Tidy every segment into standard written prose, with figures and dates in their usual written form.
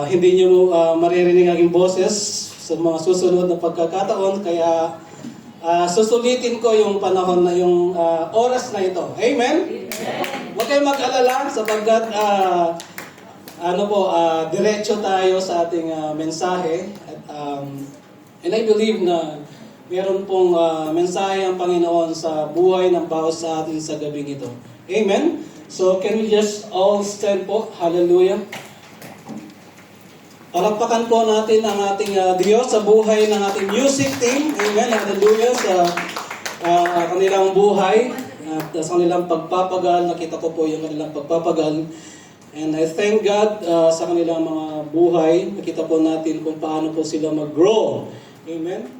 hindi nyo maririnig ang aking boses sa mga susunod na pagkakataon. Kaya susulitin ko yung panahon na yung oras na ito. Amen? Huwag kayong mag-alala sapagkat diretso tayo sa ating mensahe. And I believe na meron pong mensahe ang Panginoon sa buhay ng bawat sa atin sa gabing ito. Amen? So can we just all stand po? Hallelujah. Palakpakan po natin ang ating Diyos sa buhay ng ating music team. Amen. Hallelujah sa kanilang buhay at sa kanilang pagpapagal. Nakita ko po yung kanilang pagpapagal. And I thank God sa kanilang mga buhay. Nakita po natin kung paano po sila mag-grow. Amen.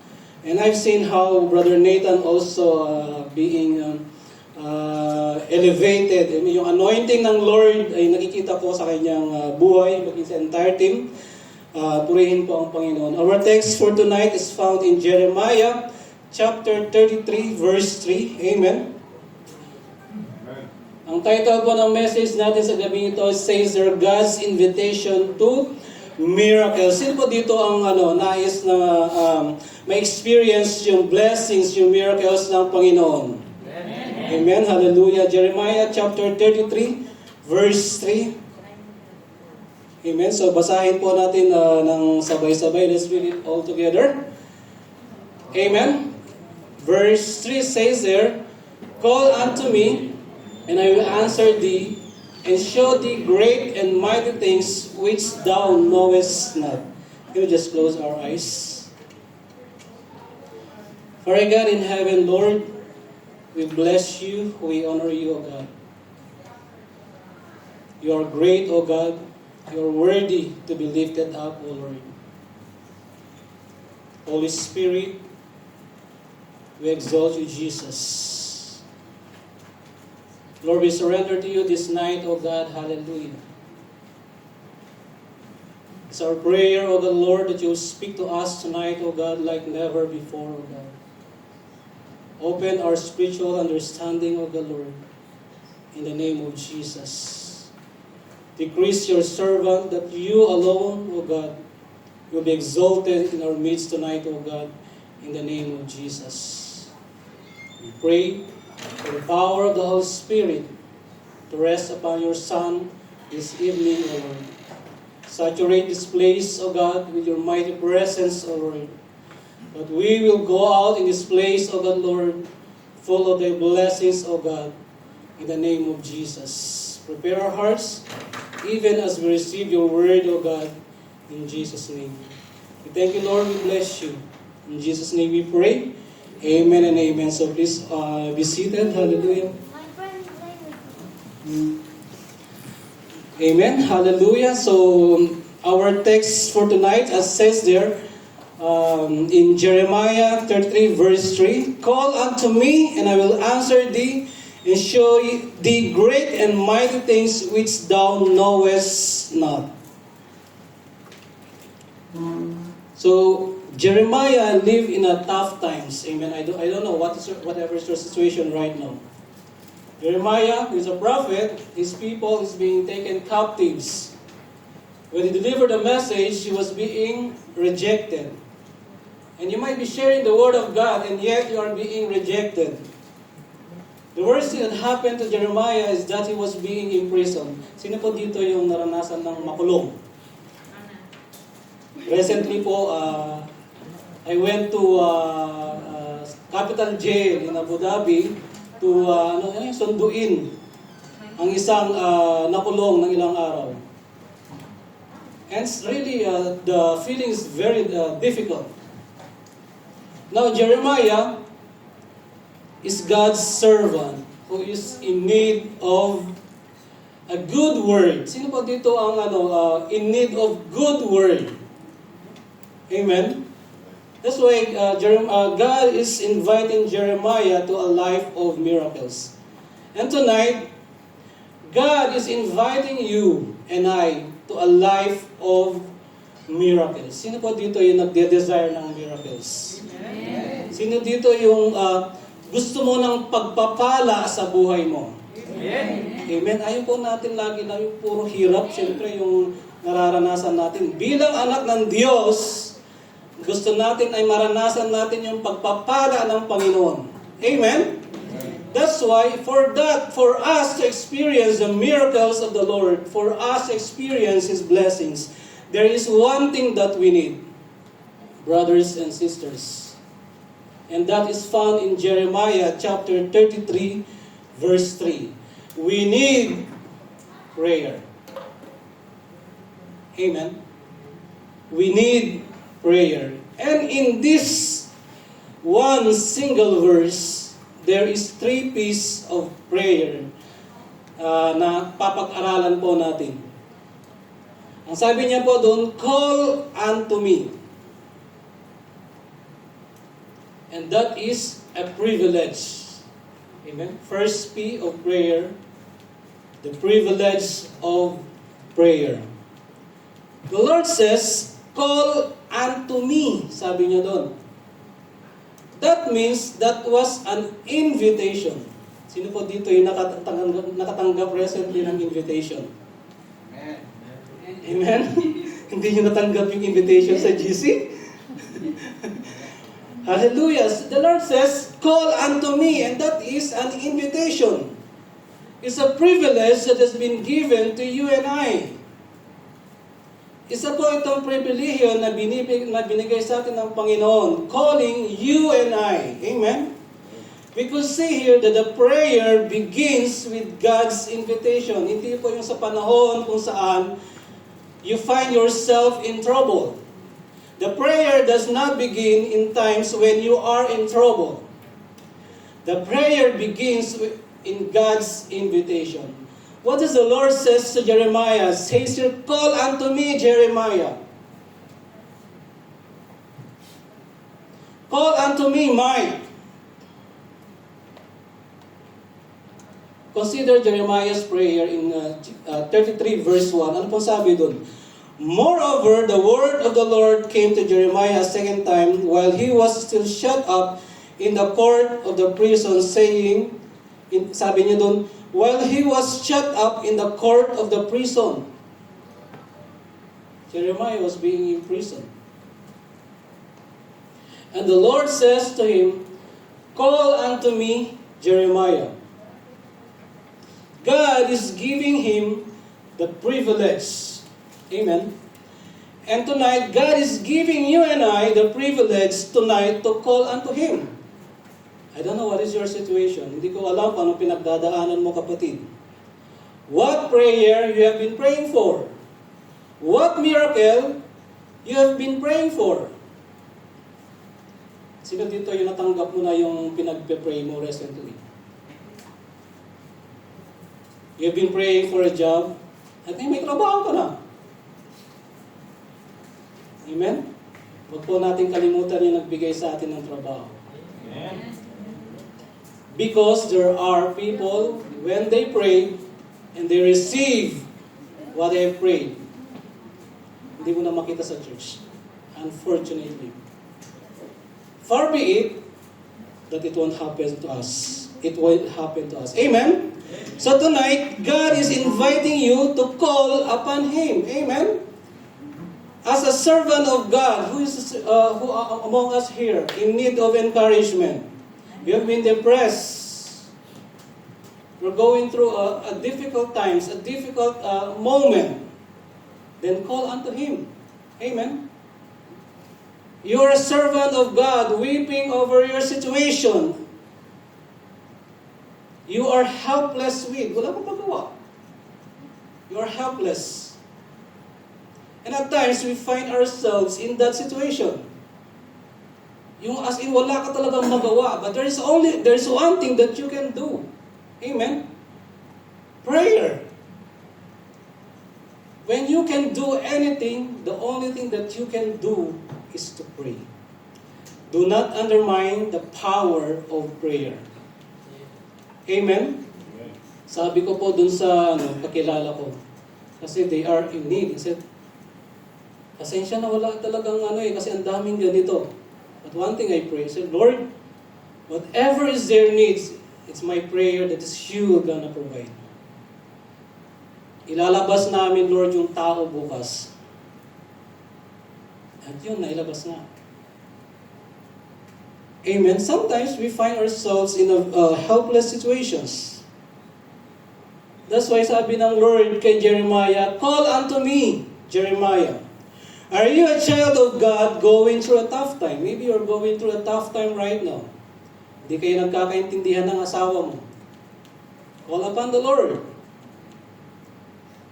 And I've seen how Brother Nathan also being elevated. I mean, yung anointing ng Lord ay nakikita po sa kanyang buhay, maging sa entire team. Purihin po ang Panginoon. Our text for tonight is found in Jeremiah chapter 33 verse 3. Amen. Ang title po ng message natin sa gabi ito says there God's invitation to miracles. Sino po dito ang nais na ma-experience yung blessings, yung miracles ng Panginoon? Amen. Amen. Hallelujah. Jeremiah chapter 33 verse 3. Amen. So basahin po natin ng sabay-sabay. Let's read it all together. Amen. Verse 3 says there, "Call unto me, and I will answer thee, and show thee great and mighty things which thou knowest not." Can we just close our eyes? Father God in heaven, Lord, we bless you, we honor you, O God. You are great, O God. You are worthy to be lifted up, O Lord. Holy Spirit, we exalt you, Jesus. Lord, we surrender to you this night, O God. Hallelujah. It's our prayer, O God, Lord, that you will speak to us tonight, O God, like never before, O God. Open our spiritual understanding, O God, Lord, in the name of Jesus. Decrease your servant that you alone, O God, will be exalted in our midst tonight, O God, in the name of Jesus. We pray for the power of the Holy Spirit to rest upon your Son this evening, O Lord. Saturate this place, O God, with your mighty presence, O Lord. That we will go out in this place, O God, Lord, full of thy blessings, O God, in the name of Jesus. Prepare our hearts, even as we receive your word, O God, in Jesus' name. We thank you, Lord. We bless you. In Jesus' name we pray. Amen and amen. So please be seated. Hallelujah. Amen. Hallelujah. So our text for tonight, as says there, in Jeremiah 33 verse 3, "Call unto me, and I will answer thee, and show thee great and mighty things which thou knowest not." So Jeremiah lived in a tough times. Amen. I don't know whatever is your situation right now. Jeremiah is a prophet. His people is being taken captives. When he delivered the message, he was being rejected. And you might be sharing the word of God, and yet you are being rejected. The worst thing that happened to Jeremiah is that he was being imprisoned. Sino po dito yung naranasan ng makulong? Recently po, I went to Capital Jail in Abu Dhabi to sunduin ang isang nakulong ng ilang araw. And really, the feeling is very difficult. Now, Jeremiah is God's servant who is in need of a good word. Sino po dito ang in need of good word? Amen? That's why God is inviting Jeremiah to a life of miracles. And tonight, God is inviting you and I to a life of miracles. Sino po dito yung nagde-desire ng miracles? Amen. Sino dito yung gusto mo ng pagpapala sa buhay mo? Amen. Amen. Ayaw po natin lagi na yung puro hirap. Siyempre yung nararanasan natin. Bilang anak ng Diyos, gusto natin ay maranasan natin yung pagpapala ng Panginoon. Amen? That's why, for us to experience the miracles of the Lord, for us to experience His blessings, there is one thing that we need, brothers and sisters. And that is found in Jeremiah chapter 33, verse 3. We need prayer. Amen? We need prayer. And in this one single verse, there is 3 pieces of prayer na papag-aralan po natin. Ang sabi niya po doon, call unto me. And that is a privilege. Amen? First P of prayer, the privilege of prayer. The Lord says, call unto me, sabi niya doon. That means that was an invitation. Sino po dito yung nakatanggap recently ng invitation? Amen? Amen? Hindi nyo natanggap yung invitation sa GC? Hallelujah. The Lord says, call unto me, and that is an invitation. It's a privilege that has been given to you and I. Isa po itong pribilehiyo na binigay sa atin ng Panginoon, calling you and I. Amen? We could see here that the prayer begins with God's invitation. Hindi po yung sa panahon kung saan you find yourself in trouble. The prayer does not begin in times when you are in trouble. The prayer begins in God's invitation. What does the Lord says to Jeremiah? Says here, call unto me, Jeremiah. Call unto me, Mike. Consider Jeremiah's prayer in 33 verse 1. Ano po sabi doon? Moreover, the word of the Lord came to Jeremiah a second time while he was still shut up in the court of the prison, saying, sabi niya doon, while he was shut up in the court of the prison. Jeremiah was being imprisoned. And the Lord says to him, call unto me, Jeremiah. God is giving him the privilege. Amen. And tonight, God is giving you and I the privilege tonight to call unto Him. I don't know what is your situation. Hindi ko alam kung anong pinagdadaanan mo, kapatid. What prayer you have been praying for? What miracle you have been praying for? Sino dito yung natanggap mo na yung pinagpe-pray mo recently? You have been praying for a job, at may trabaho ka na. Amen? Huwag po natin kalimutan yung nagbigay sa atin ng trabaho. Amen. Because there are people, when they pray, and they receive what they have prayed, hindi mo na makita sa church. Unfortunately. Far be it that it won't happen to us. It will happen to us. Amen? So tonight, God is inviting you to call upon Him. Amen? As a servant of God, who among us here in need of encouragement, you have been depressed, you're going through a difficult times, a difficult moment, then call unto Him. Amen? You're a servant of God, weeping over your situation. You are helpless with. Wala pa pagawa. You are helpless. And at times, we find ourselves in that situation. Yung as in, wala ka talagang magawa. But there's one thing that you can do. Amen? Prayer. When you can do anything, the only thing that you can do is to pray. Do not undermine the power of prayer. Amen? Sabi ko po dun sa kakilala ko, kasi they are in need. I said, pasensya na wala talagang kasi ang daming ganito. But one thing I pray, I said, Lord, whatever is their needs, it's my prayer that is you gonna provide. Ilalabas namin, Lord, yung tao bukas. At yun, nailabas nga. Amen. Sometimes we find ourselves in helpless situations. That's why sabi ng Lord kay Jeremiah, "Call unto me, Jeremiah. Are you a child of God going through a tough time?" Maybe you're going through a tough time right now. Hindi kayo nagkakaintindihan ng asawa mo. Call upon the Lord.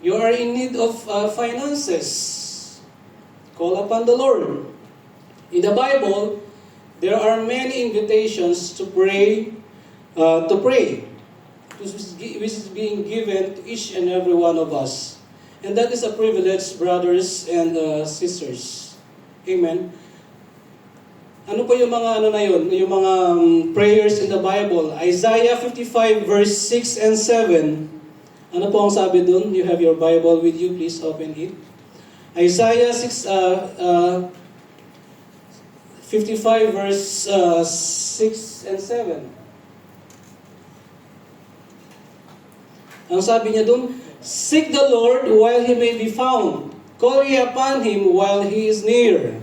You are in need of finances. Call upon the Lord. In the Bible, there are many invitations to pray, which is being given to each and every one of us. And that is a privilege, brothers and sisters. Amen. Ano po yung mga na yun? Yung mga prayers in the Bible. Isaiah 55 verse 6 and 7. Ano po ang sabi dun? You have your Bible with you, please open it. Isaiah 55 verse 6 and 7. Ang sabi niya dun, "Seek the Lord while He may be found. Call ye upon Him while He is near.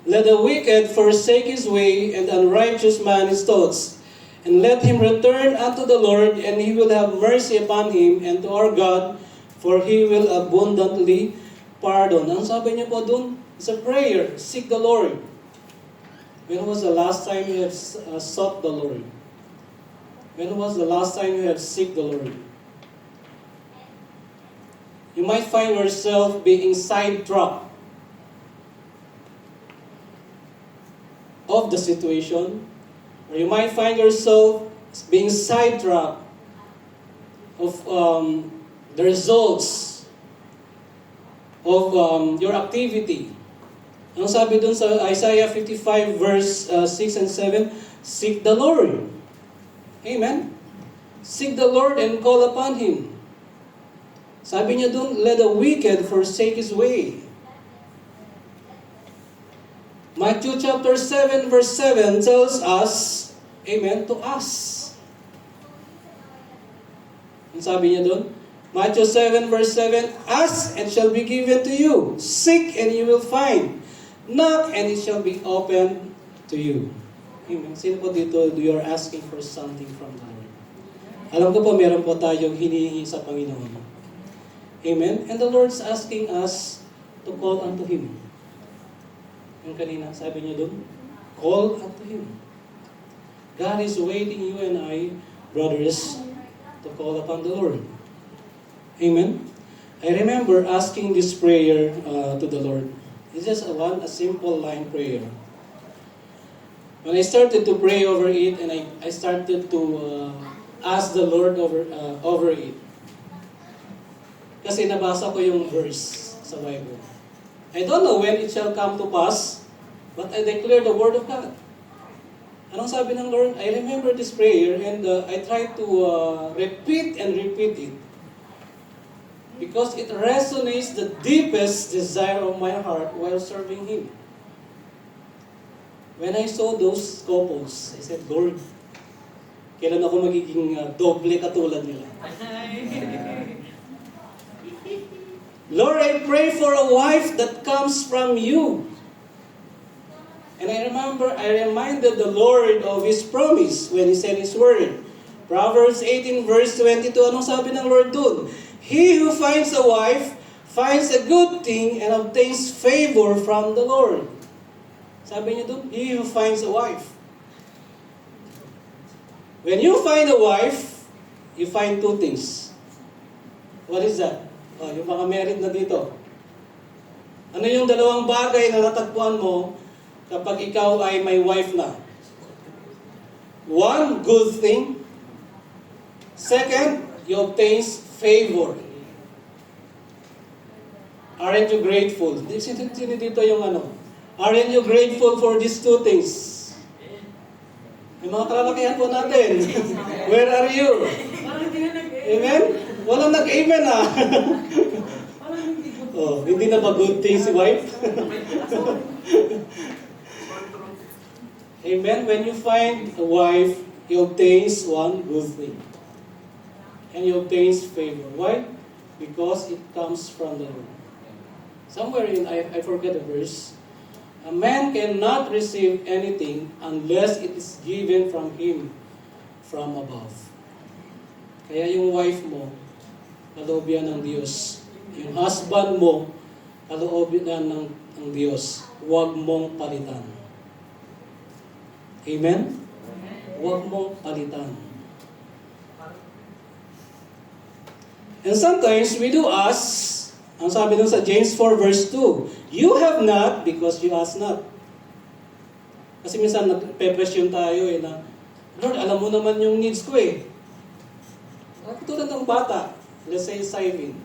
Let the wicked forsake his way, and the unrighteous man his thoughts. And let him return unto the Lord, and He will have mercy upon him, and to our God, for He will abundantly pardon." Ang sabi niya po dun, it's a prayer. Seek the Lord. When was the last time you have sought the Lord? When was the last time you have seek the Lord? You might find yourself being sidetracked of the situation, or you might find yourself being sidetracked of the results of your activity. Ang sabi dun sa Isaiah 55 verse 6 and 7, seek the Lord. Amen? Seek the Lord and call upon Him. Sabi niya dun, let the wicked forsake his way. Matthew chapter 7 verse 7 tells us, amen, to us. Ang sabi niya dun? Matthew 7 verse 7, "Ask and shall be given to you. Seek and you will find. Knock and it shall be opened to you." Amen. Sino po dito, you are asking for something from the Lord? Alam ko po, meron po tayong hinihingi sa Panginoon. Amen. And the Lord's asking us to call unto Him. Yung kanina, sabi niya doon, call unto Him. God is waiting you and I, brothers, to call upon the Lord. Amen. I remember asking this prayer to the Lord. It's just a simple line prayer. When I started to pray over it, and I started to ask the Lord over it. Kasi nabasa ko yung verse sa Bible. I don't know when it shall come to pass, but I declare the word of God. Anong sabi ng Lord? I remember this prayer, and I try to repeat it. Because it resonates the deepest desire of my heart while serving Him. When I saw those couples, I said, Lord, kailan ako magiging doble katulad nila? Lord, I pray for a wife that comes from you. And I reminded the Lord of His promise when He said His word. Proverbs 18 verse 22, anong sabi ng Lord dun? He who finds a wife finds a good thing and obtains favor from the Lord. Sabi niya dun, he who finds a wife. When you find a wife, you find two things. What is that? Yung mga married na dito. Ano yung dalawang bagay na natagpuan mo kapag ikaw ay may wife na? One, good thing. Second, you obtains favor. Aren't you grateful? Sino dito yung ano? Aren't you grateful for these two things? Yung mga kalalakihan po natin. Where are you? Amen? Walang nag-amen ah. Hindi na ba good thing si wife? Amen? When you find a wife, he obtains one good thing. And he obtains favor. Why? because it comes from the Lord. Somewhere I forget the verse. A man cannot receive anything unless it is given from him from above. Kaya yung wife mo, kaloob yan ng Diyos. Yung husband mo, kaloob yan ng Diyos. Huwag mong palitan. Amen? Huwag mong palitan. And sometimes we do ask, ang sabi dun sa James 4 verse 2, you have not because you ask not. Kasi minsan nagpe-presyon tayo na, Lord, alam mo naman yung needs ko eh. Tulad ng bata, let's say Simon.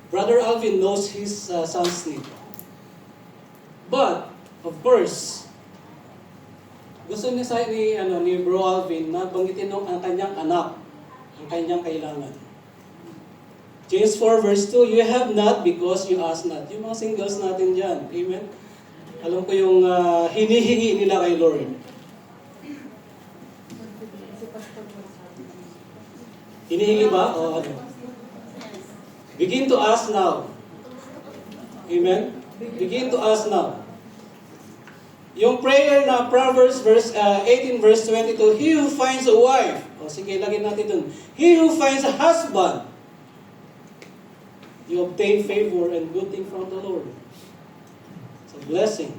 Brother Alvin knows his son's need. But, of course, gusto ni Bro Alvin na banggitin ang kanyang anak, ang kanyang kailangan. James 4 verse 2, you have not because you ask not. Yung mga singles natin dyan, amen? Alam ko yung hinihingi nila kay Lord. Hinihingi ba? O ano? Begin to ask now. Amen? Begin to ask now. Yung prayer na Proverbs 18 verse 22, he who finds a wife, o sige, lagyan natin dun, he who finds a husband, you obtain favor and good thing from the Lord. It's a blessing.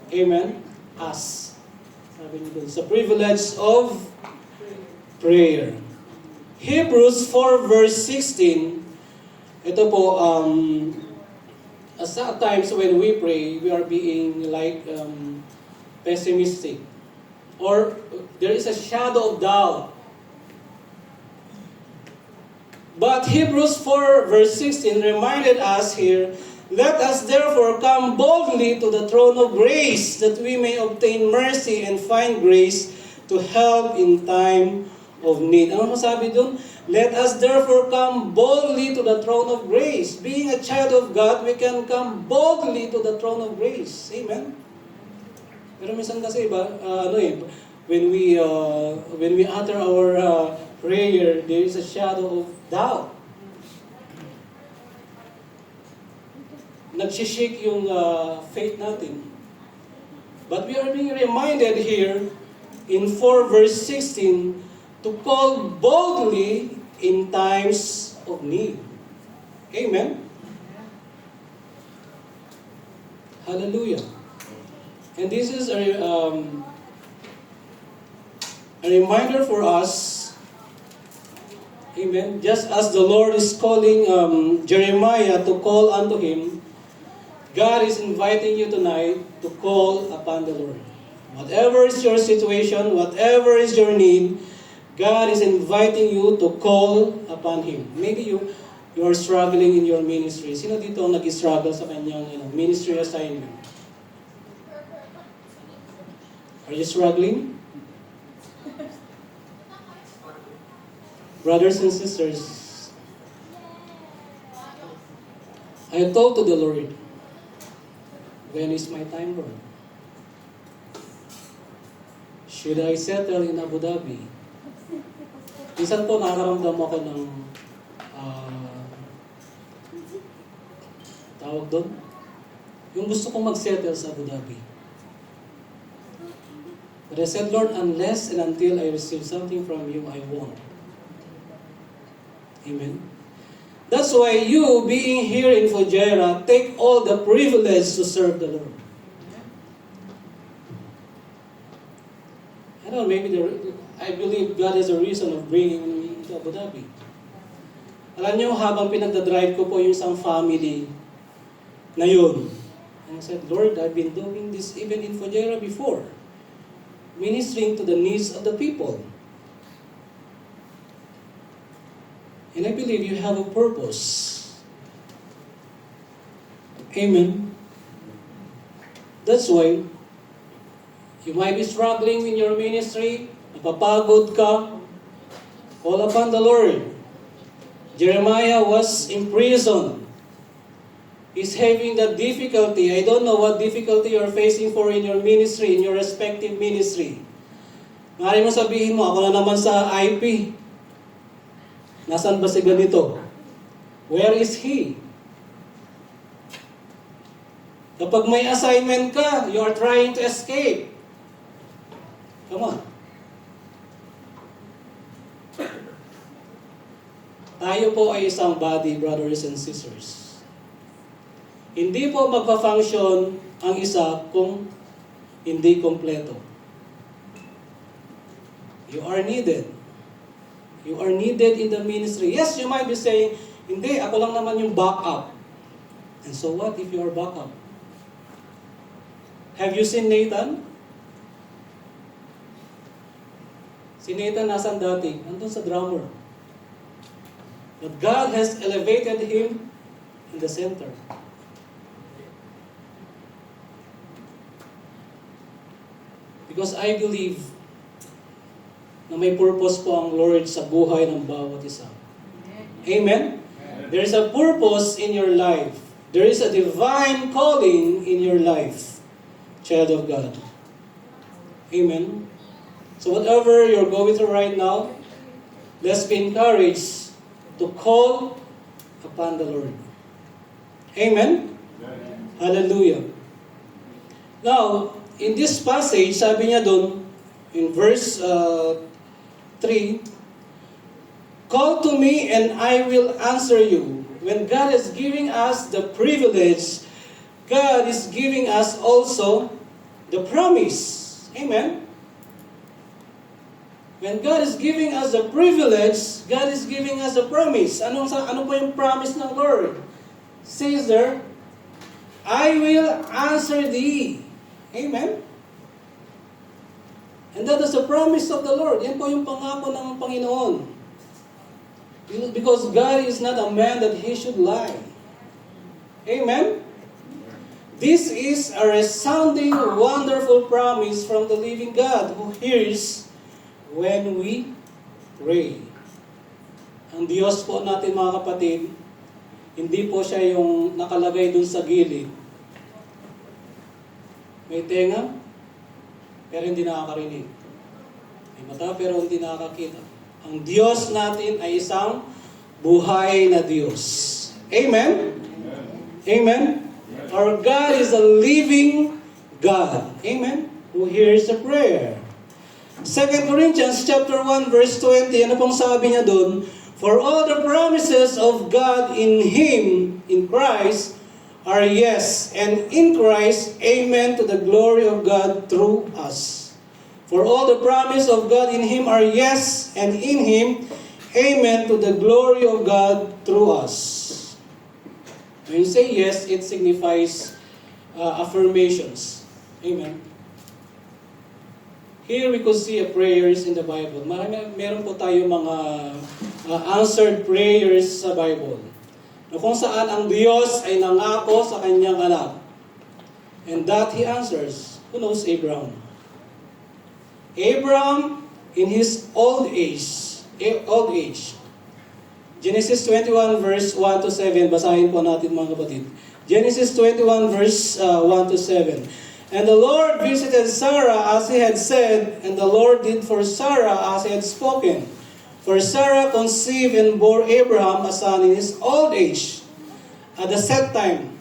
Amen? Ask. Sabi niyo dun, it's a privilege of prayer. Hebrews 4 verse 16, ito po, at times when we pray, we are being like pessimistic. Or there is a shadow of doubt. But Hebrews 4 verse 16 reminded us here, let us therefore come boldly to the throne of grace, that we may obtain mercy and find grace to help in time of need. Ano masabi dun? Let us therefore come boldly to the throne of grace. Being a child of God, we can come boldly to the throne of grace. Amen? Pero minsan kasi when we utter our prayer, there is a shadow of doubt. Nagsishake yung faith natin. But we are being reminded here in 4 verse 16 to call boldly in times of need. Amen? Hallelujah. And this is a reminder for us, amen, just as the Lord is calling Jeremiah to call unto Him, God is inviting you tonight to call upon the Lord. Whatever is your situation, whatever is your need, God is inviting you to call upon Him. Maybe you are struggling in your ministry. Sino dito ang nag-struggle sa kanyang ministry assignment? Are you struggling? Brothers and sisters, I told to the Lord, when is my time, Lord? Should I settle in Abu Dhabi? Minsan po nakaramdam ako ng tawag doon, yung gusto kong mag-settle sa Abu Dhabi. But I said, Lord, unless and until I receive something from you, I won't. Amen. That's why you, being here in Fujairah, take all the privilege to serve the Lord. I don't know, maybe I believe God has a reason of bringing me to Abu Dhabi. Alam niyo, habang pinagdadrive ko po yung isang family na yun, and I said, Lord, I've been doing this even in Fujairah before, ministering to the needs of the people. And I believe you have a purpose. Amen. That's why you might be struggling in your ministry, napapagod ka, call upon the Lord. Jeremiah was in prison. He's having that difficulty. I don't know what difficulty you're facing for in your ministry, in your respective ministry. Maaari mo sabihin mo, ako na naman sa IP. Nasaan ba si ganito? Where is he? Kapag may assignment ka, you are trying to escape. Come on. Tayo po ay isang body, brothers and sisters. Hindi po magpa-function ang isa kung hindi kompleto. You are needed. You are needed in the ministry. Yes, you might be saying, hindi, ako lang naman yung backup. And so what if you are backup? Have you seen Nathan? Si Nathan nasan dati? Nandun sa drummer. But God has elevated him in the center. Because I believe na may purpose po ang Lord sa buhay ng bawat isa. Amen? There is a purpose in your life. There is a divine calling in your life, child of God. Amen? So whatever you're going through right now, let's be encouraged to call upon the Lord. Amen? Hallelujah. Now, in this passage, sabi niya doon, in verse 3, call to me and I will answer you. When God is giving us the privilege, God is giving us also the promise. Amen? When God is giving us the privilege, God is giving us a promise. Ano po yung promise ng Lord? Says there, I will answer thee. Amen? And that is the promise of the Lord. Yan po yung pangako ng Panginoon. Because God is not a man that He should lie. Amen? This is a resounding, wonderful promise from the living God who hears when we pray. Ang Diyos po natin mga kapatid, hindi po siya yung nakalagay dun sa gilid. May tenga, pero hindi nakakarinig. May mata, pero hindi nakakakita. Ang Diyos natin ay isang buhay na Diyos. Amen? Amen? Our God is a living God. Amen? Who hears a prayer. 2 Corinthians chapter 1 verse 20, ano pong sabi niya doon? For all the promises of God in Him, in Christ, are yes, and in Christ, amen to the glory of God through us. For all the promise of God in Him are yes, and in Him, amen to the glory of God through us. When you say yes, it signifies affirmations. Amen. Here we could see prayers in the Bible. Meron po tayo mga answered prayers sa Bible. Na kung saan ang Diyos ay nangako sa kanyang anak. And that He answers. Who knows Abraham? Abraham in his old age. Genesis 21 verse 1 to 7. Basahin po natin mga kapatid. Genesis 21 verse 1 to 7. And the Lord visited Sarah as He had said, and the Lord did for Sarah as He had spoken. For Sarah conceived and bore Abraham a son in his old age, at the set time.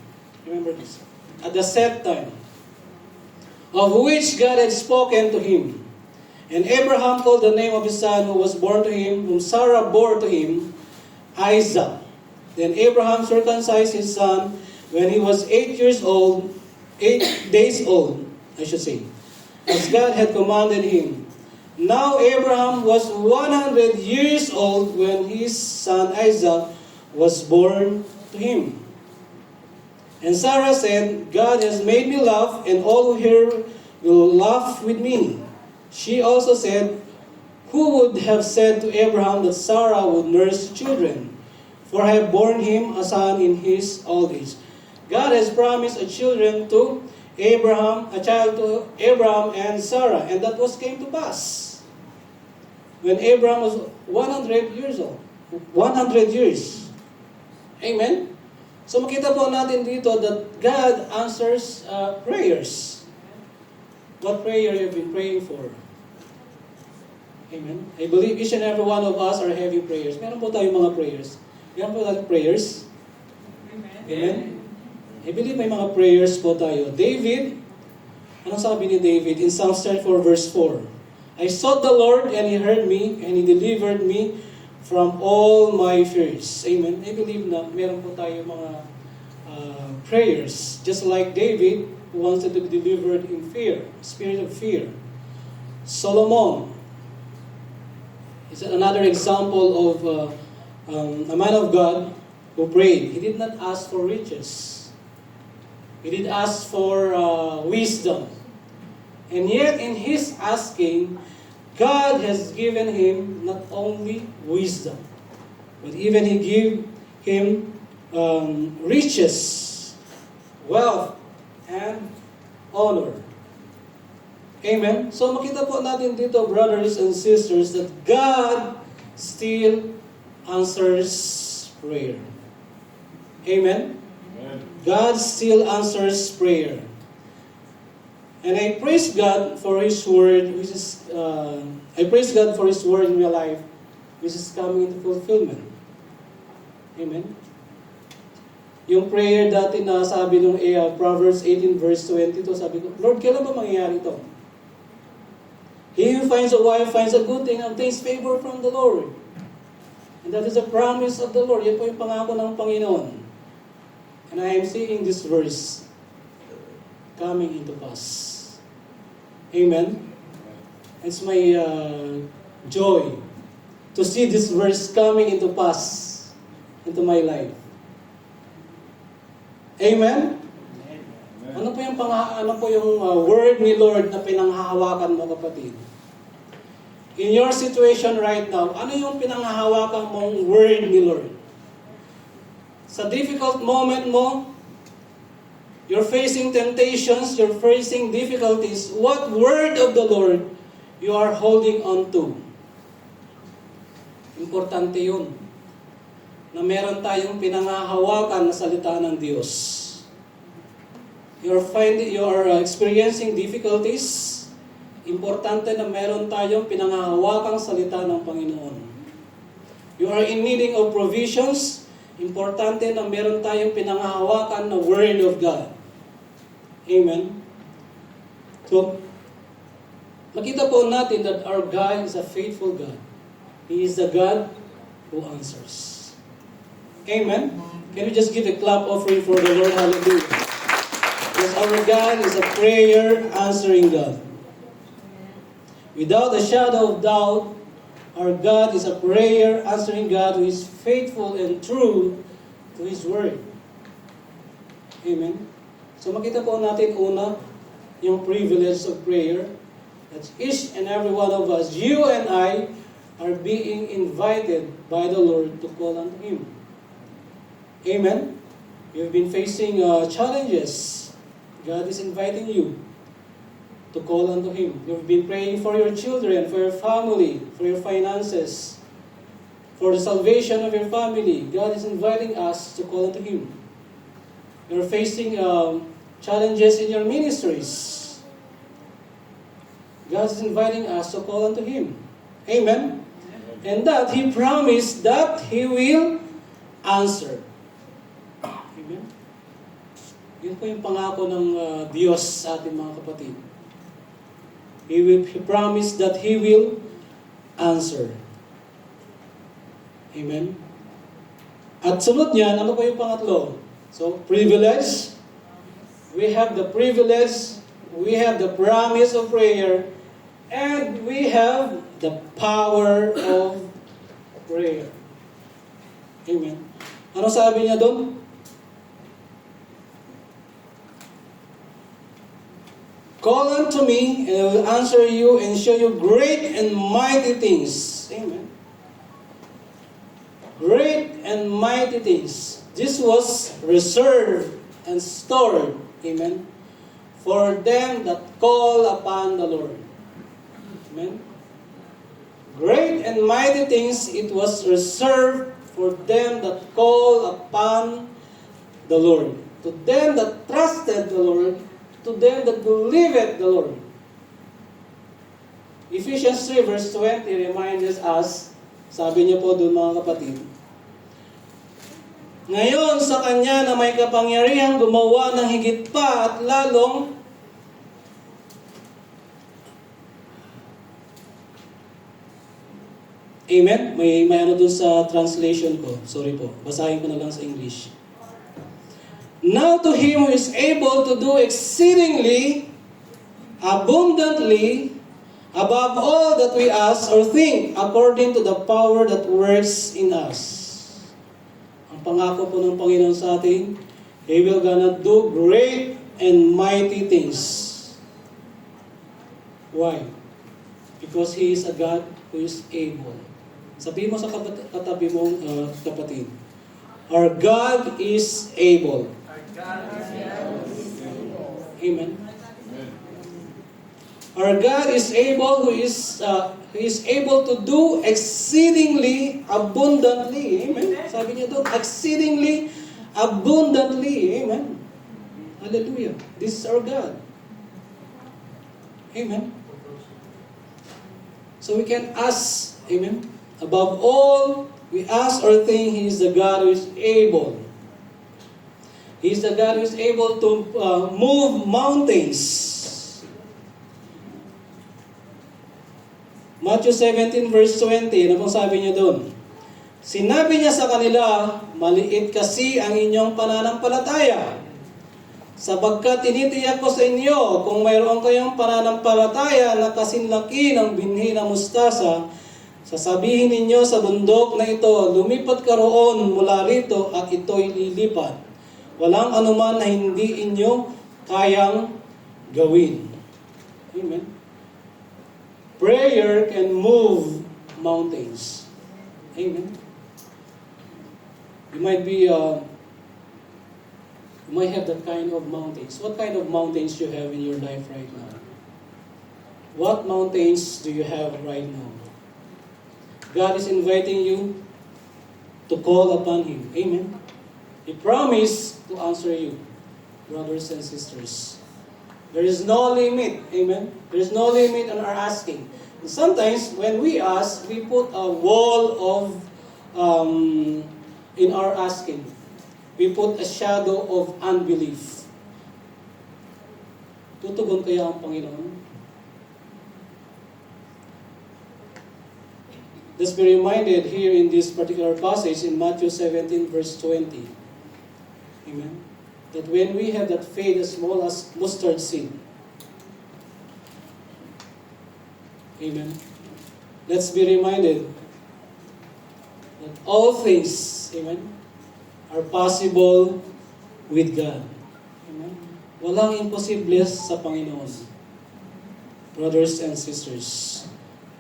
Remember this. At the set time, of which God had spoken to him. And Abraham called the name of his son who was born to him, whom Sarah bore to him, Isaac. Then Abraham circumcised his son when he was 8 days old, I should say, as God had commanded him. Now Abraham was 100 years old when his son Isaac was born to him. And Sarah said, God has made me laugh, and all who hear will laugh with me. She also said, who would have said to Abraham that Sarah would nurse children? For I have borne him a son in his old age. God has promised a child to Abraham and Sarah, and that came to pass. When Abraham was 100 years old. 100 years. Amen? So makita po natin dito that God answers prayers. What prayer you've been praying for? Amen. I believe each and every one of us are having prayers. Meron po tayong mga prayers. Meron po tayong prayers. Amen. I believe may mga prayers po tayo. David, anong sabi ni David in Psalm 34 verse 4? I sought the Lord and He heard me and He delivered me from all my fears. Amen. I believe na meron po tayo mga prayers. Just like David, who wanted to be delivered in fear, spirit of fear. Solomon is another example of a man of God who prayed. He did not ask for riches. He did ask for wisdom. And yet, in his asking, God has given him not only wisdom, but even He gave him riches, wealth, and honor. Amen? So makita po natin dito, brothers and sisters, that God still answers prayer. Amen? God still answers prayer. And I praise God for His word, I praise God for His word in my life, which is coming into fulfillment. Amen? Yung prayer dati na sabi nung Proverbs 18 verse 22, sabi ko, Lord, kailan ba mangyayari ito? He who finds a wife finds a good thing and obtains favor from the Lord. And that is a promise of the Lord. Yan po yung pangako ng Panginoon. And I am seeing this verse coming into pass. Amen? It's my joy to see this verse coming into pass into my life. Amen? Ano po yung word ni Lord na pinanghahawakan mo, kapatid? In your situation right now, ano yung pinanghahawakan mong word ni Lord? Sa difficult moment mo, you're facing temptations, you're facing difficulties, what word of the Lord you are holding on to? Importante yun. Na meron tayong pinanghahawakan na salita ng Diyos. You're experiencing difficulties, importante na meron tayong pinanghahawakang salita ng Panginoon. You are in needing of provisions, importante na meron tayong pinanghahawakan na Word of God. Amen? So, makita po natin that our God is a faithful God. He is the God who answers. Amen? Can we just give a clap offering for the Lord? Hallelujah. Because our God is a prayer answering God. Without a shadow of doubt, our God is a prayer answering God who is faithful and true to His Word. Amen? So makita po natin una, yung privilege of prayer. That each and every one of us, you and I, are being invited by the Lord to call unto Him. Amen? You've been facing challenges. God is inviting you to call unto Him. You've been praying for your children, for your family, for your finances, for the salvation of your family. God is inviting us to call unto Him. You're facing challenges in your ministries. God is inviting us to call unto Him. Amen? And that He promised that He will answer. Amen? Yun po yung pangako ng Diyos sa ating mga kapatid. He promised that He will answer. Amen? At sunod niyan, ano po yung pangatlo? So, privilege. We have the privilege, we have the promise of prayer, and we have the power of prayer. Amen. Ano sabi niya doon? Call unto me, and I will answer you and show you great and mighty things. Amen. Great and mighty things. This was reserved and stored, amen, for them that call upon the Lord. Amen. Great and mighty things, it was reserved for them that call upon the Lord. To them that trusted the Lord, to them that believed the Lord. Ephesians 3 verse 20 reminds us, sabi niya po doon mga kapatid, ngayon sa Kanya na may kapangyarihan gumawa ng higit pa at lalong Amen? May ano dun sa translation ko. Sorry po. Basahin ko na lang sa English. Now to Him who is able to do exceedingly, abundantly, above all that we ask or think, according to the power that works in us. Ang pangako po ng Panginoon sa atin, He will gonna do great and mighty things. Why? Because He is a God who is able. Sabihin mo sa katabi mong kapatid, our God is able. Amen. Our God is able, who is able to do exceedingly abundantly. Amen. Sabi niya doon, exceedingly abundantly. Amen. Hallelujah. This is our God. Amen. So we can ask, amen. Above all, we ask or think, He is the God who is able. He is the God who is able to move mountains. Matthew 17 verse 20, ano pong sabi niya doon? Sinabi niya sa kanila, maliit kasi ang inyong pananampalataya. Sapagkat tinitiyak ko sa inyo, kung mayroon kayong pananampalataya na kasinlaki ng binhi ng mustasa, sasabihin ninyo sa bundok na ito, lumipat ka roon mula rito at ito'y lilipat. Walang anuman na hindi inyo kayang gawin. Amen. Prayer can move mountains. Amen. You might have that kind of mountains. What kind of mountains you have in your life right now? What mountains do you have right now? God is inviting you to call upon Him. Amen. He promised to answer you, brothers and sisters. There is no limit. Amen. There is no limit on our asking. And sometimes when we ask, we put a wall of in our asking. We put a shadow of unbelief. Tutugon kaya ang Panginoon? Let's be reminded here in this particular passage in Matthew 17 verse 20. Amen. That when we have that faith as small as mustard seed. Amen. Let's be reminded that all things, amen, are possible with God. Amen. Walang imposible sa Panginoon. Brothers and sisters.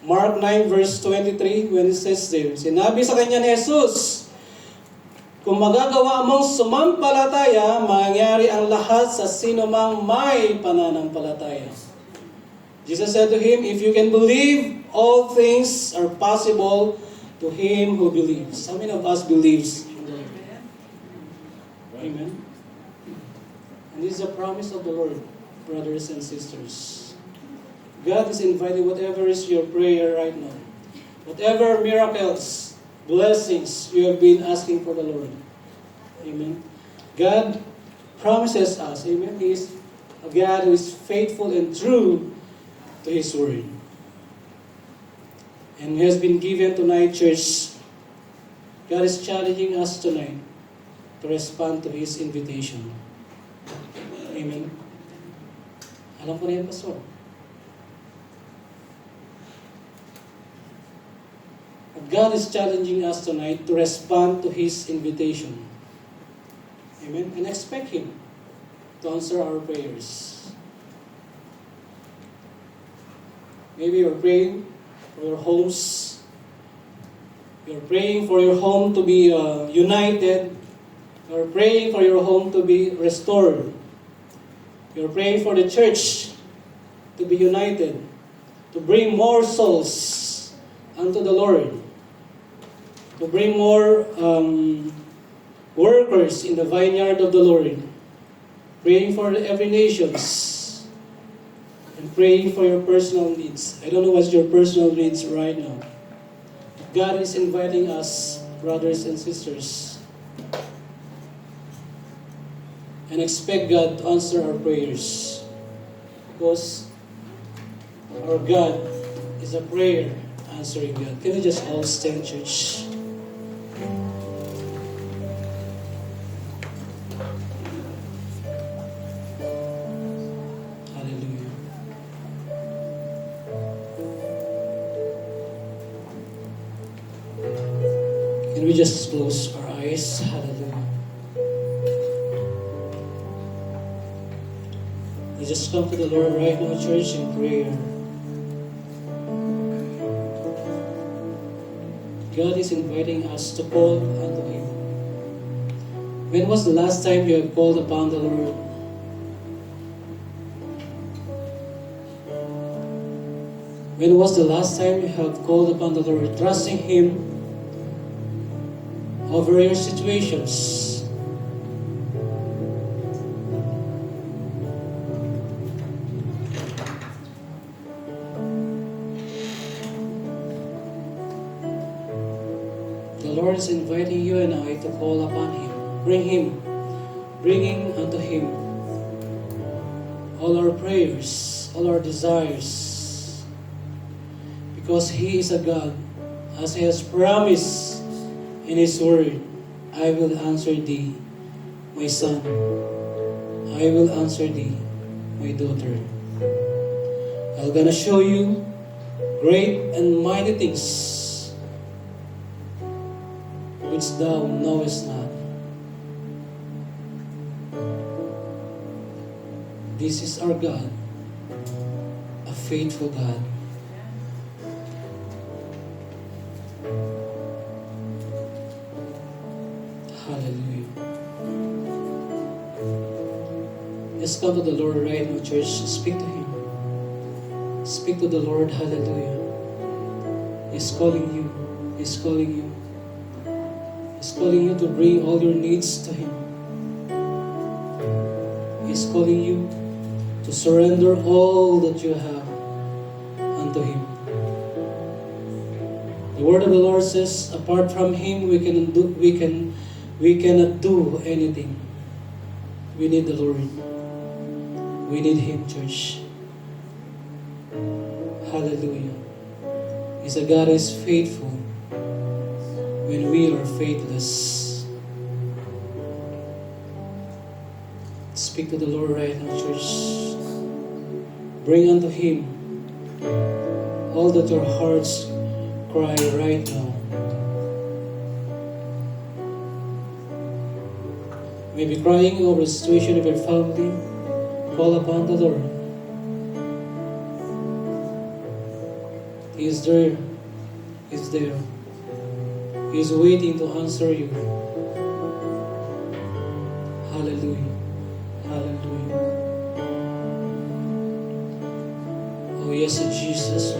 Mark 9 verse 23, when it says there, sinabi sa kanya ni Jesus, kung magagawa mong sumampalataya, mangyayari ang lahat sa sino mang may pananampalataya. Jesus said to him, if you can believe, all things are possible to him who believes. How many of us believes in the Lord? Amen. And this is a promise of the Lord, brothers and sisters. God is inviting whatever is your prayer right now. Whatever miracles, blessings you have been asking for the Lord. Amen. God promises us, amen, He is a God who is faithful and true to His word. And has been given tonight, church. God is challenging us tonight to respond to His invitation. Amen. Alam ko na yan, Pastor. God is challenging us tonight to respond to His invitation. Amen. And expect Him to answer our prayers. Maybe you're praying for your homes. You're praying for your home to be united. You're praying for your home to be restored. You're praying for the church to be united, to bring more souls unto the Lord, to bring more workers in the vineyard of the Lord, praying for every nations. and praying for your personal needs. I don't know what's your personal needs right now. God is inviting us, brothers and sisters, and expect God to answer our prayers, because our God is a prayer answering God. Can we just all stand, church? Hallelujah. Can we just close our eyes? Hallelujah. We just come to the Lord right now, church, in prayer. God is inviting us to call unto Him. When was the last time you have called upon the Lord? When was the last time you have called upon the Lord, trusting Him over your situations? The Lord is inviting you and I to call upon Him. Bringing unto Him all our prayers, all our desires. Because He is a God, as He has promised in His Word, I will answer thee, my son. I will answer thee, my daughter. I'm gonna show you great and mighty things which thou knowest not. This is our God, a faithful God. Hallelujah. Let's come to the Lord right now, church. Speak to Him. Speak to the Lord. Hallelujah. He's calling you. He's calling you. He's calling you to bring all your needs to Him. He's calling you to surrender all that you have unto Him. The word of the Lord says, apart from Him, we cannot do anything. We need the Lord. We need Him, church. Hallelujah. He's a God who is faithful when we are faithless. Speak to the Lord right now, church. Bring unto Him all that your hearts cry right now. Maybe crying over the situation of your family. Call upon the Lord. He is there. He is there. He is waiting to answer you. Hallelujah. Hallelujah. Oh yes, Jesus.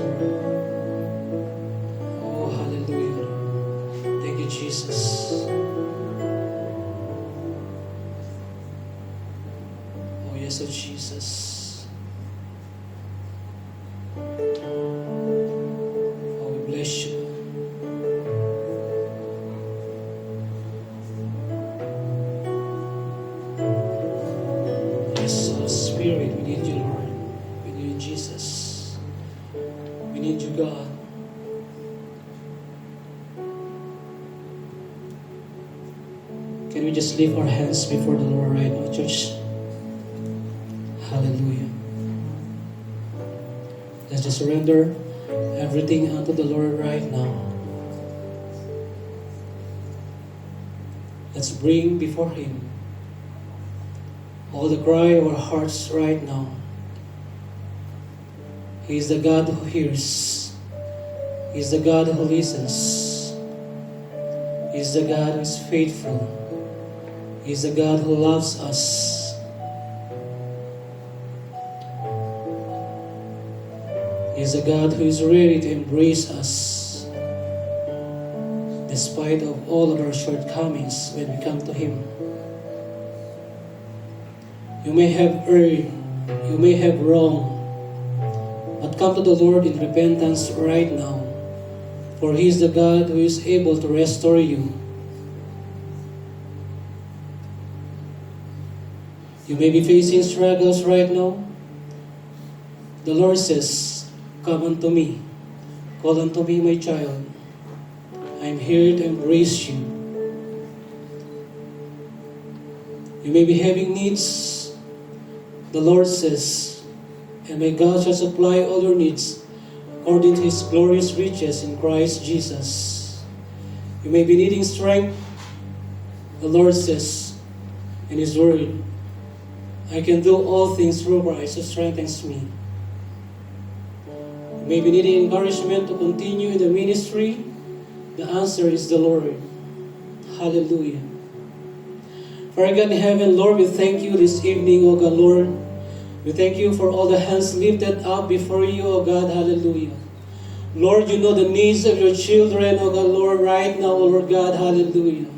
Oh, hallelujah. Thank you, Jesus. Oh yes, Jesus. Oh, we bless you. Spirit, we need you, Lord. We need you, Jesus. We need you, God. Can we just lift our hands before the Lord right now, church? Hallelujah. Let's just surrender everything unto the Lord right now. Let's bring before Him all the cry of our hearts right now. He is the God who hears. He is the God who listens. He is the God who is faithful. He is the God who loves us. He is a God who is ready to embrace us despite of all of our shortcomings when we come to Him. You may have erred, you may have wronged, but come to the Lord in repentance right now. For He is the God who is able to restore you. You may be facing struggles right now. The Lord says, "Come unto me. Call unto me, my child. I'm here to embrace you." You may be having needs. The Lord says, "And my God shall supply all your needs according to His glorious riches in Christ Jesus." You may be needing strength. The Lord says in His Word, "I can do all things through Christ who strengthens me." You may be needing encouragement to continue in the ministry. The answer is the Lord. Hallelujah. Father God in heaven, Lord, we thank you this evening, O God, Lord. We thank you for all the hands lifted up before you, O God. Hallelujah. Lord, you know the needs of your children, O God, Lord, right now, O Lord God. Hallelujah.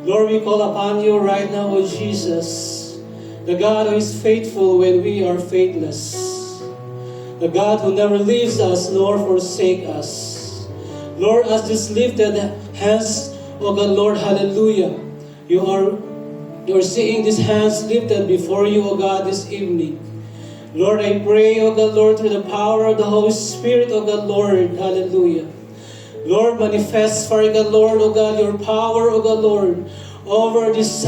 Lord, we call upon you right now, O Jesus, the God who is faithful when we are faithless, the God who never leaves us nor forsake us. Lord, as this lifted hands, O God, Lord, hallelujah, you're seeing these hands lifted before you, O God, this evening. Lord, I pray, O God, Lord, through the power of the Holy Spirit, O God, Lord, hallelujah. Lord, manifest, Father God, Lord, O God, your power, O God, Lord, over these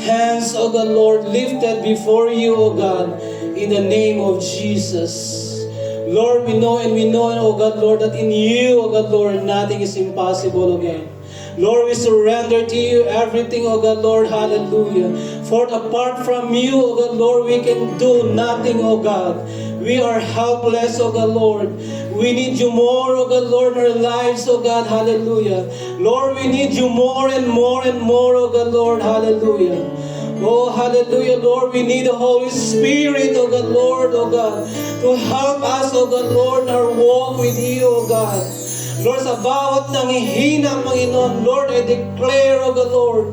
hands, O God, Lord, lifted before you, O God, in the name of Jesus. Lord, we know, O God, Lord, that in you, O God, Lord, nothing is impossible, O God. Lord, we surrender to you everything, O God, Lord, hallelujah. For apart from you, O God, Lord, we can do nothing, O God. We are helpless, O God, Lord. We need you more, O God, Lord, in our lives, O God, hallelujah. Lord, we need you more and more and more, O God, Lord, hallelujah. Oh, hallelujah, Lord, we need the Holy Spirit, O God, Lord, O God, to help us, O God, Lord, in our walk with you, O God. Lord, sa bawat nangihina, Panginoon, Lord, I declare, O God, Lord,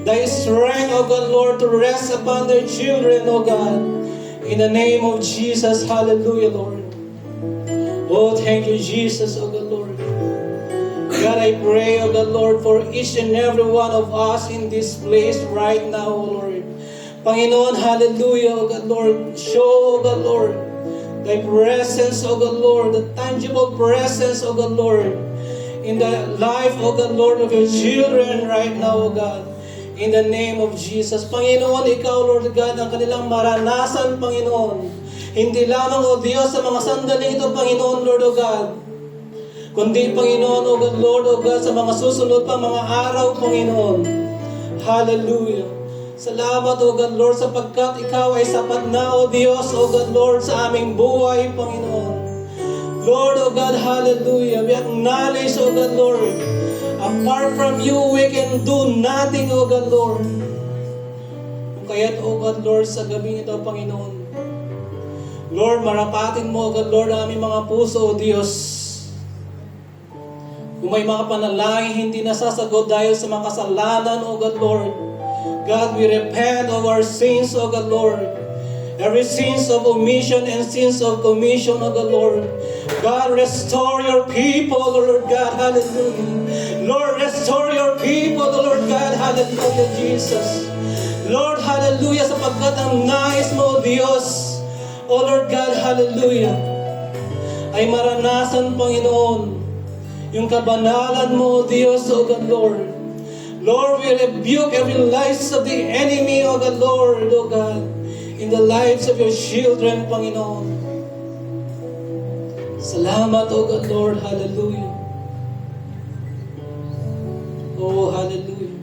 thy strength, O God, Lord, to rest upon their children, O God. In the name of Jesus, hallelujah, Lord. Oh, thank you, Jesus, O God, Lord. God, I pray, O God, Lord, for each and every one of us in this place right now, O Lord. Panginoon, hallelujah, O God, Lord. Show, O God, Lord, thy presence, O God, Lord, the tangible presence, O God, Lord, in the life, O God, Lord, of your children right now, O God. In the name of Jesus. Panginoon, ikaw, Lord God, ang kanilang maranasan, Panginoon. Hindi lamang, O Diyos, sa mga sandaling ito, Panginoon, Lord, O God, kundi, Panginoon, O God, Lord, O God, sa mga susunod pa mga araw, Panginoon. Hallelujah. Salamat, O God, Lord, sapagkat ikaw ay sapat na, O Diyos, O God, Lord, sa aming buhay, Panginoon. Lord, O God, hallelujah. We acknowledge, O God, Lord, apart from you, we can do nothing, O God, Lord. Kaya't, O God, Lord, sa gabing ito, Panginoon, Lord, marapatin mo, O God, Lord, ang aming mga puso, O Diyos. Kung may mga panalangin hindi nasasagot dahil sa mga kasalanan, O God, Lord, God, we repent of our sins, O God, Lord. Every sins of omission and sins of commission, O God, Lord. God, restore your people, O Lord God, hallelujah. Lord, restore your people, O Lord God, hallelujah, Jesus. Lord, hallelujah, sapagkat ang nais mo, O Diyos, O Lord God, hallelujah, ay maranasan, Panginoon, yung kabanalan mo, O Diyos, O God, Lord. Lord, we rebuke every lies of the enemy, O God, Lord, O God, in the lives of your children, Panginoon. Salamat, O God, Lord, hallelujah. Oh, hallelujah.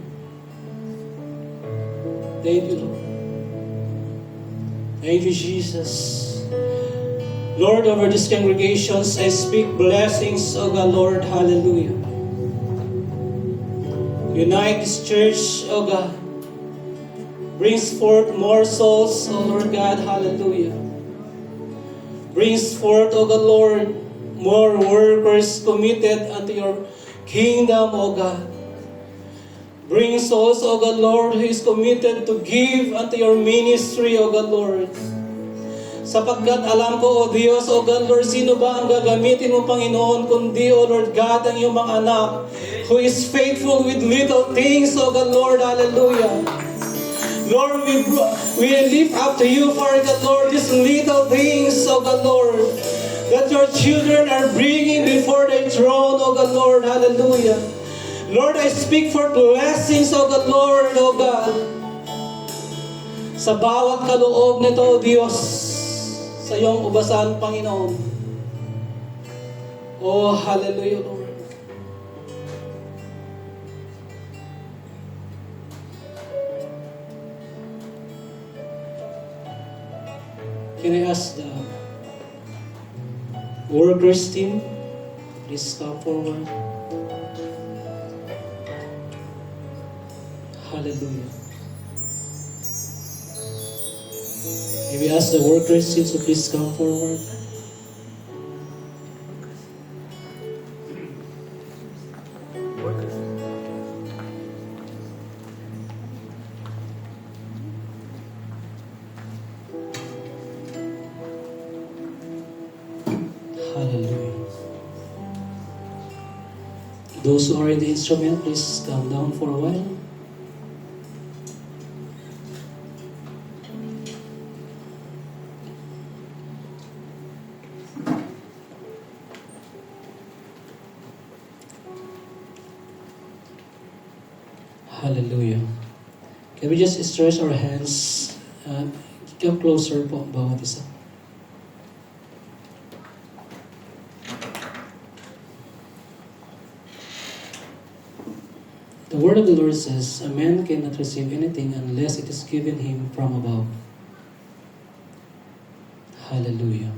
Thank you, Lord. Thank you, Jesus. Lord, over these congregations, I speak blessings, O God, Lord, hallelujah. Unite this church, O God. Brings forth more souls, O Lord God, hallelujah. Brings forth, O God, Lord, more workers committed unto your kingdom, O God. Bring souls, O God, Lord, who is committed to give unto your ministry, O God, Lord. Sapagkat alam ko, O Diyos, O God, Lord, sino ba ang gagamitin mo, Panginoon, kundi, O Lord God, ang iyong mga anak, who is faithful with little things, O God, Lord, hallelujah. Lord, we lift up to you, for God, Lord, these little things, O God, Lord, that your children are bringing before thy throne, O God, Lord, hallelujah. Lord, I speak for blessings, O God, Lord, O God, sa bawat kaloob nito, O Diyos, sa iyong ubasan, Panginoon. Oh, hallelujah, Lord. Can I ask the workers team, please come forward. Hallelujah. May we ask the workers team to please come forward. Hallelujah. Those who are in the instrument, please calm down for a while. Hallelujah. Can we just stretch our hands? Come closer po, bawat isa. The word of the Lord says, a man cannot receive anything unless it is given him from above. Hallelujah.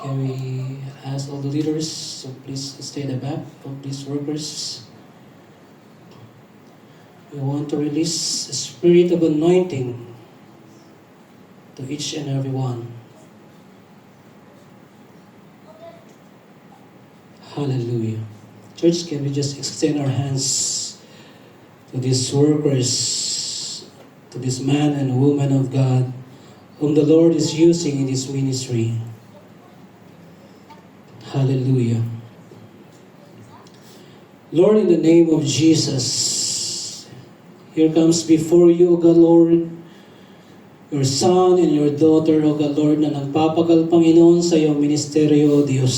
Can we ask all the leaders to please stay at the back, please workers? We want to release a spirit of anointing to each and every one. Hallelujah. Church, can we just extend our hands to these workers, to this man and woman of God, whom the Lord is using in this ministry. Hallelujah. Lord, in the name of Jesus, here comes before you, O God, Lord, your son and your daughter, O God, Lord, na nagpapagal, Panginoon, sa iyong ministeryo, O Diyos.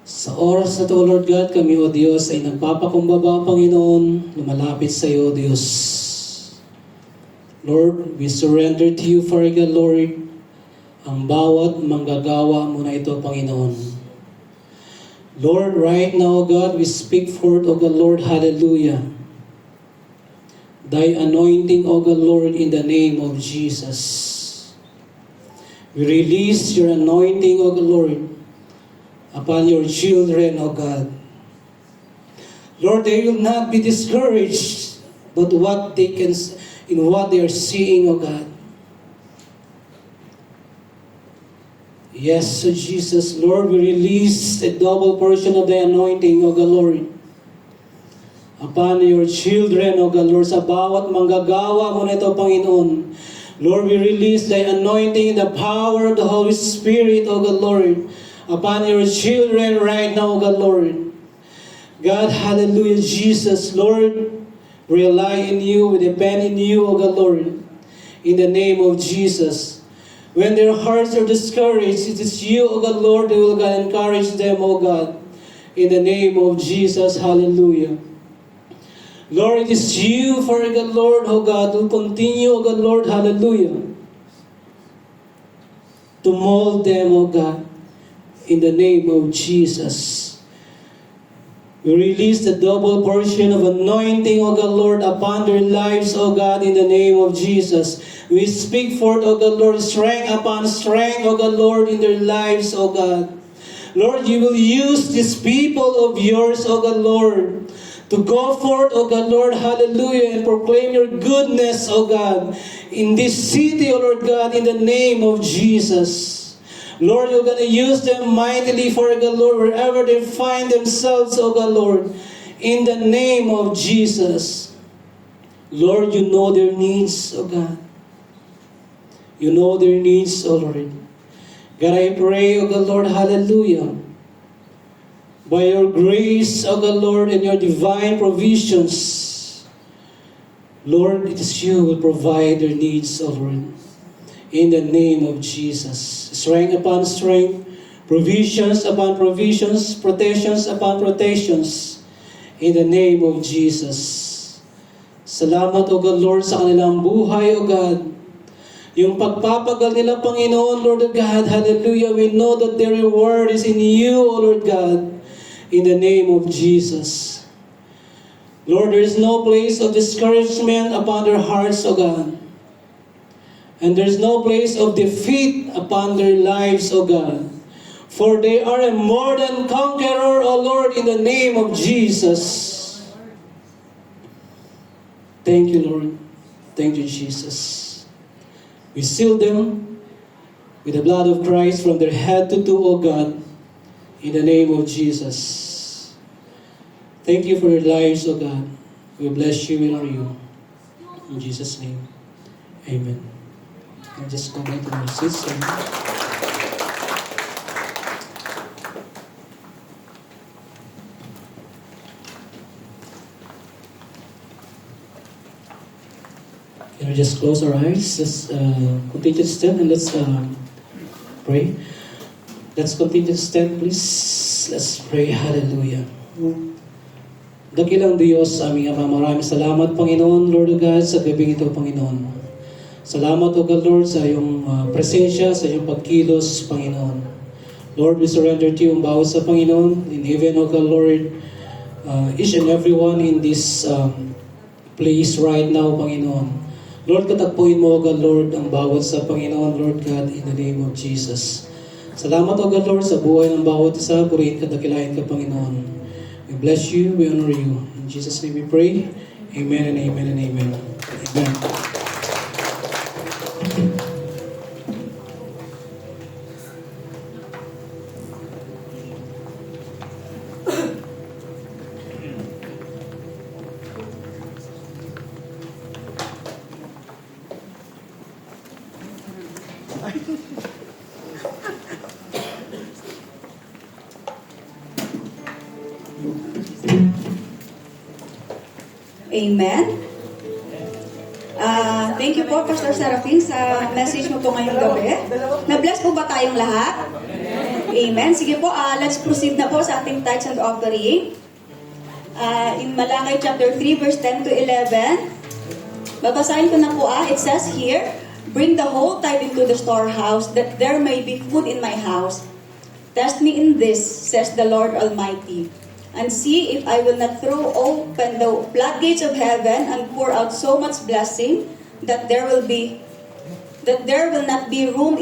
Sa oras na to, Lord God, kami, O Diyos, ay nagpapakumbaba, Panginoon, lumalapit sa iyo, O Diyos. Lord, we surrender to you, for God, Lord, ang bawat manggagawa mo na ito, Panginoon. Lord, right now, O God, we speak forth, O God, Lord, hallelujah. Thy anointing, O God, Lord, in the name of Jesus. We release your anointing, O God, Lord, upon your children, O God. Lord, they will not be discouraged, but in what they are seeing, O God. Yes, so Jesus, Lord, we release a double portion of the anointing, O God, Lord, upon your children, O God, Lord, sa bawat manggagawa mo na ito, Panginoon. Lord, we release thy anointing, the power of the Holy Spirit, O God, Lord, upon your children right now, O God, Lord. God, hallelujah, Jesus, Lord, we rely in you, we depend in you, O God, Lord, in the name of Jesus. When their hearts are discouraged, it is you, O God, Lord, who will encourage them, O God, in the name of Jesus, hallelujah. Lord, it is you, for God, Lord, O God, who continue, O God, Lord, hallelujah, to mold them, O God, in the name of Jesus. We release the double portion of anointing, O God, Lord, upon their lives, O God, in the name of Jesus. We speak forth, O God, Lord, strength upon strength, O God, Lord, in their lives, O God. Lord, you will use these people of yours, O God, Lord, to go forth, O God, Lord, hallelujah, and proclaim your goodness, O God, in this city, O Lord God, in the name of Jesus. Lord, you're going to use them mightily, for God, Lord, wherever they find themselves, O God, Lord, in the name of Jesus. Lord, you know their needs, O God. You know their needs, O Lord. God, I pray, O God, Lord, hallelujah. By your grace, O God, Lord, and your divine provisions, Lord, it is you who will provide their needs, O Lord. In the name of Jesus. Strength upon strength, provisions upon provisions, protections upon protections. In the name of Jesus. Salamat, O God, Lord, sa kanilang buhay, O God. Yung pagpapagal nila, Panginoon, Lord God, hallelujah, we know that their reward is in you, O Lord God, in the name of Jesus. Lord, there is no place of discouragement upon their hearts, O God. And there is no place of defeat upon their lives, O God. For they are a more than conqueror, O Lord, in the name of Jesus. Thank you, Lord. Thank you, Jesus. We seal them with the blood of Christ from their head to toe, O God, in the name of Jesus. Thank you for your lives, O God. We bless you and honor you. In Jesus' name, amen. And just go back to our seats. Can we just close our eyes? Let's continue to stand and let's pray. Let's continue to stand, please. Let's pray. Hallelujah. Dakilang Diyos, aming Ama, maraming salamat, Panginoon, Lord of God, sa gabing ito, Panginoon. Salamat, O God, Lord, sa iyong presensya, sa iyong pagkilos, Panginoon. Lord, we surrender to you ang bawat sa Panginoon, and even, O God, Lord, each and everyone in this place right now, Panginoon. Lord, katagpuin mo, O God, Lord, ang bawat sa Panginoon, Lord God, in the name of Jesus. Salamat, O God, Lord, sa buhay ng bawat isa. Purihin ka, dakilain ka, Panginoon. We bless you, we honor you. In Jesus' name we pray. Amen and amen and amen. Amen. Amen. Thank you po, Pastor Serafin, sa message mo po ngayong gabi. Na-bless po ba tayong lahat? Amen. Sige po, let's proceed na po sa ating tithes and offering. In Malakay chapter 3, verse 10 to 11, babasahin ko na po, it says here, "Bring the whole tithe into the storehouse, that there may be food in my house. Test me in this, says the Lord Almighty, and see if I will not throw open the floodgates of heaven and pour out so much blessing that there will not be room